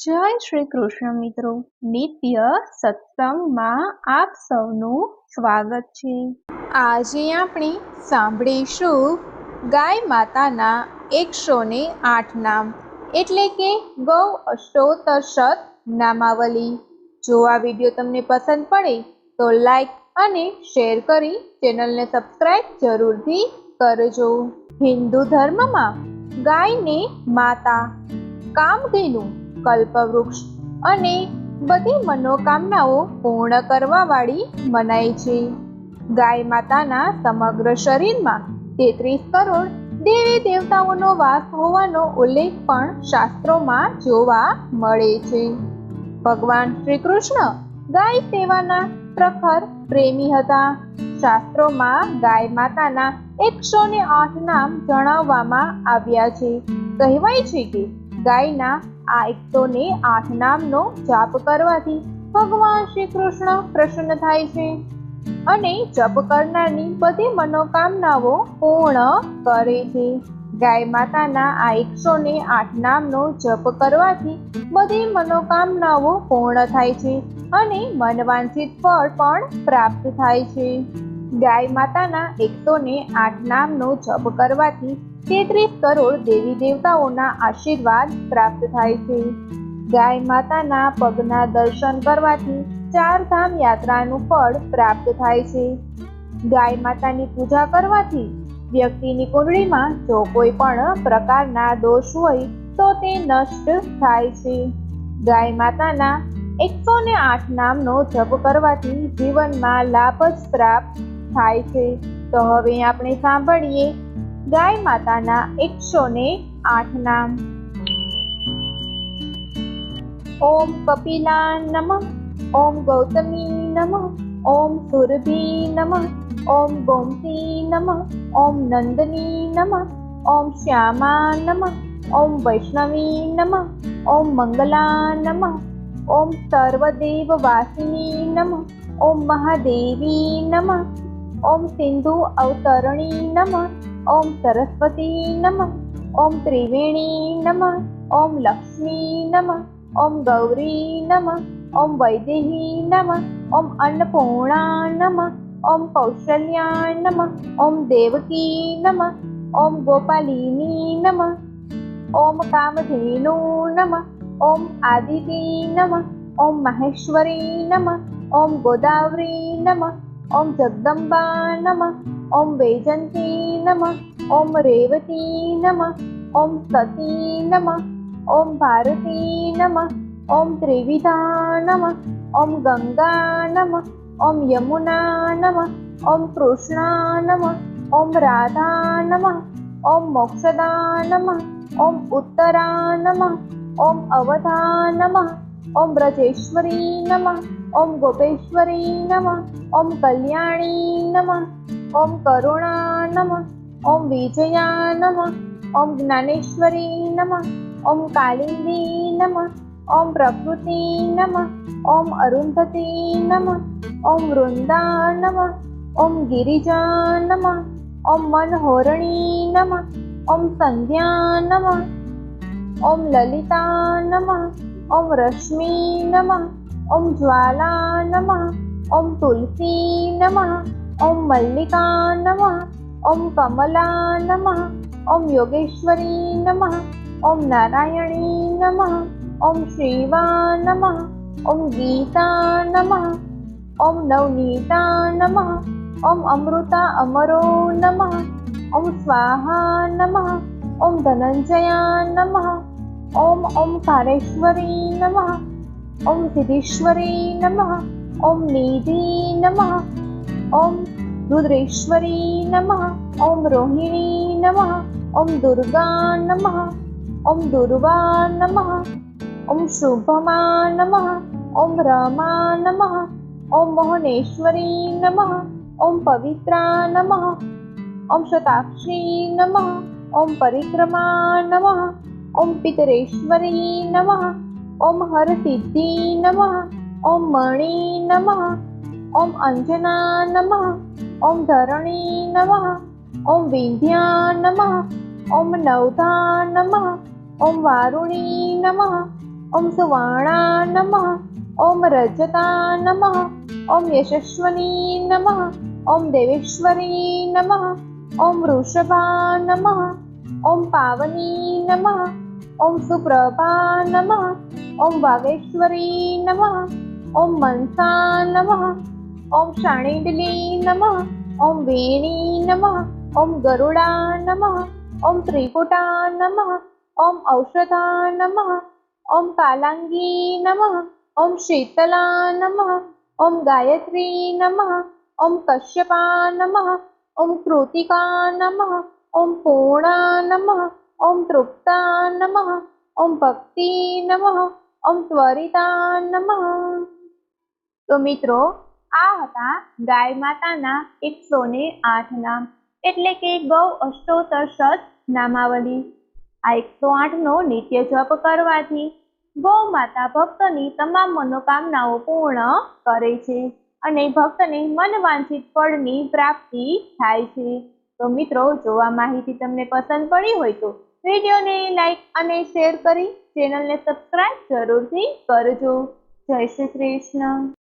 જય શ્રી કૃષ્ણ મિત્રો, નિત્ય સત્સંગમાં આપ સૌનું સ્વાગત છે। આજે આપણે સાંભળીશું ગાય માતાના 108 નામ એટલે કે ગૌ અષ્ટોત્તર નામાવલી। જો આ વિડીયો તમને પસંદ પડે તો લાઈક અને શેર કરી ચેનલને સબસ્ક્રાઇબ જરૂરથી કરજો। હિન્દુ ધર્મમાં ગાયને માતા, કામધેનુ, કલ્પવૃક્ષ અને બધી મનોકામનાઓ પૂર્ણ કરવા વાળી મનાય છે। ગાય માતાના સમગ્ર શરીરમાં 33 કરોડ દેવી દેવતાઓનો વાસ હોવાનો ઉલ્લેખ પણ શાસ્ત્રોમાં જોવા મળે છે। ભગવાન શ્રી કૃષ્ણ ગાય સેવાના પ્રખર પ્રેમી હતા। શાસ્ત્રોમાં ગાય માતાના 108 નામ જણાવવામાં આવ્યા છે। કહેવાય છે કે ગાયના આ 108 નામનો જાપ કરવાથી ભગવાન શ્રી કૃષ્ણ પ્રસન્ન થાય છે અને જપ કરનારની બધી મનોકામનાઓ પૂર્ણ કરે છે। ગાય માતાના આ 108 નામનો જપ કરવાથી બધી મનોકામનાઓ પૂર્ણ થાય છે અને મનવાંછિત ફળ પણ પ્રાપ્ત થાય છે। ગાય માતાના 108 નામનો જપ કરવાથી 33 કરોડ દેવી દેવતાઓના આશીર્વાદ પ્રાપ્ત થાય છે। ગાય માતાના પગના દર્શન કરવાથી 4 ધામ યાત્રાનું ફળ પ્રાપ્ત થાય છે। ગાય માતાની પૂજા કરવાથી વ્યક્તિની કુંડળીમાં જો કોઈ પણ પ્રકારના દોષ હોય તો તે નષ્ટ થાય છે। ગાય માતાના 108 નામનો જપ કરવાથી જીવનમાં લાભ જ પ્રાપ્ત થાય છે। તો હવે આપણે સાંભળીએ ગાય માતાના 108 નામ। ઓમ કપિલા નમઃ, ઓમ ગૌતમી નમઃ, ઓમ સુરભી નમઃ, ઓમ ગોમતી નમઃ, ઓમ નંદની નમઃ, ઓમ શ્યામા નમઃ, ઓમ વૈષ્ણવી નમઃ, ઓમ મંગલા નમઃ, ઓમ સર્વદેવ વાસિની નમઃ, ઓમ મહાદેવી નમઃ, ઓમ સિંધુ અવતરણી નમઃ, ઓમ સરસ્વતી નમઃ, ઓમ ત્રિવેણી નમઃ, ઓમ લક્ષ્મી નમઃ, ઓમ ગૌરી નમઃ, ઓમ વૈદેહી નમઃ, ઓમ અન્નપૂર્ણા નમઃ, ઓમ કૌશલ્યા નમઃ, ઓમ દેવકી નમઃ, ઓમ ગોપાલિની નમઃ, ઓમ કામધેનુ નમઃ, ઓમ આદિતિ નમઃ, ઓમ માહેશ્વરી નમઃ, ઓમ ગોદાવરી નમઃ, ઓમ જગદંબા નમઃ, ઓમ વૈજંતી નમઃ, ઓમ રેવતી નમઃ, ઓમ સતી નમઃ, ઓમ ભારતી નમઃ, ઓમ ત્રિવિધા નમઃ, ઓમ ગંગા નમઃ, ઓમ યમુના નમઃ, ઓમ કૃષ્ણા નમઃ, ઓમ રાધા નમઃ, ઓમ મોક્ષદા નમઃ, ઓમ ઉત્તરા નમઃ, ઓમ અવધા નમઃ, ઓમ બ્રજેશ્વરી નમઃ, ઓમ ગોપેશ્વરી નમઃ, ઓમ કલ્યાણી નમઃ, ઓમ કરુણા નમઃ, ઓમ વિજયા નમઃ, ઓમ જ્ઞાનેશ્વરી નમઃ, ઓમ કાલિંદી નમઃ, ઓમ પ્રકૃતિ નમઃ, ઓમ અરુંધતી નમઃ, ઓમ વૃંદા નમઃ, ઓમ ગિરિજા નમઃ, ઓમ મનહોરણી નમઃ, ઓમ સંધ્યા નમઃ, ઓમ લલિતા નમઃ, ઓમ રશ્મિ નમઃ, ઓમ જ્વાલા નમઃ, ઓમ તુલસી નમઃ, ઓમ મલ્લિકા નમઃ, ઓમ કમલા નમઃ, ઓમ યોગેશ્વરી નમઃ, ઓમ નારાયણી નમઃ, ઓમ શિવા નમઃ, ઓમ ગીતા નમઃ, ઓમ નવનીતા નમઃ, ઓમ અમૃતા અમરો નમઃ, ઓમ સ્વાહા નમઃ, ઓમ ધનંજયા નમઃ, ઓમ ઓમકારેશ્વરી નમઃ, ઓમ સિદ્ધેશ્વરી નમઃ, ઓમ નિધિ નમઃ, ઓમ રુદ્રેશ્વરી નમઃ, ઓમ રોહિણી નમઃ, ઓમ દુર્ગા નમઃ, ઓમ દુર્વા નમઃ, ઓમ શુભમા નમઃ, ઓમ રમા નમઃ, ઓમ મોહનેશ્વરી નમઃ, ઓમ પવિત્રા નમઃ, ઓમ શતાક્ષી નમઃ, ઓમ પરિક્રમા નમઃ, ઓમ પિતરેશ્વરી નમઃ, ઓમ હરસિદ્ધિ નમઃ, ઓમ મણિ નમઃ, ઓમ અંજના નમઃ, ઓમ ધરણી નમઃ, ઓમ વિંધ્યા નમઃ, ઓમ નવધા નમઃ, ઓમ વારુણી નમઃ, ओम सुवर्णा नमः। ओम रजता नमः। ओम यशस्वनी नमः। ओम देवेश्वरी नमः। ओम वृषभा नमः। ओम पावनी नमः। ओम सुप्रभा नमः। ओम वागेश्वरी नमः। ओम मनसा नमः। ओम शाणिडिली नमः। ओम वेणी नमः। ओम गरुड़ा नमः। ओम त्रिपुटा नमः। ओम औषधा नमः। ओम कालांगी नमः। ओम शीतला नमः। ओम गायत्री नमः। ओम कश्यपा नमः। ओम कृतिका नमः। ओम पूर्णा नमः। ओम तृप्ता नमः। ओम भक्ति नमः। ओम त्वरिता नमः। તો મિત્રો, આ હતા ગાય માતાના 108 નામ, એટલે કે ગૌ અષ્ટોત્તર શત નામાવલી. આ 108નો નિત્ય જપ કરવાથી ગૌ માતા ભક્તની તમામ મનોકામનાઓ પૂર્ણ કરે છે અને ભક્તને મનવાંછિત ફળની પ્રાપ્તિ થાય છે. તો મિત્રો, જો આ માહિતી તમને પસંદ પડી હોય તો વિડીયોને લાઈક અને શેર કરી ચેનલને સબસ્ક્રાઇબ જરૂરથી કરજો. જય શ્રી કૃષ્ણ.